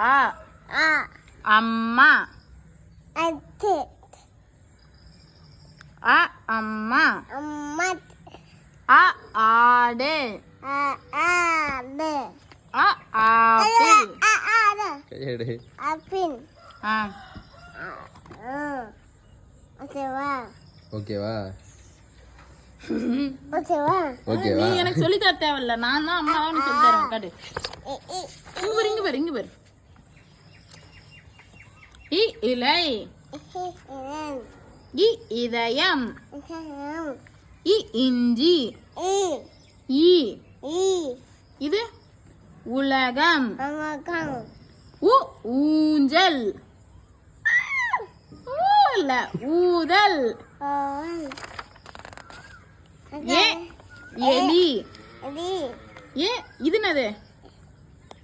ஆ அம்மா அ அம்மா அ ஆடு அ ஆப்பிள் ஆ ஓகேவா நீ எனக்கு சொல்லி தர தேவையில்ல, நான் தான் அம்மா தான் சொல்லி தரேன். காட்டு இங்க பாரு இ இலை இ இதயம் இ இஞ்சி ஈ இது உலகம் உ ஊஞ்சல் இல்ல ஊதல் ஏ எலி ஏ இது என்னது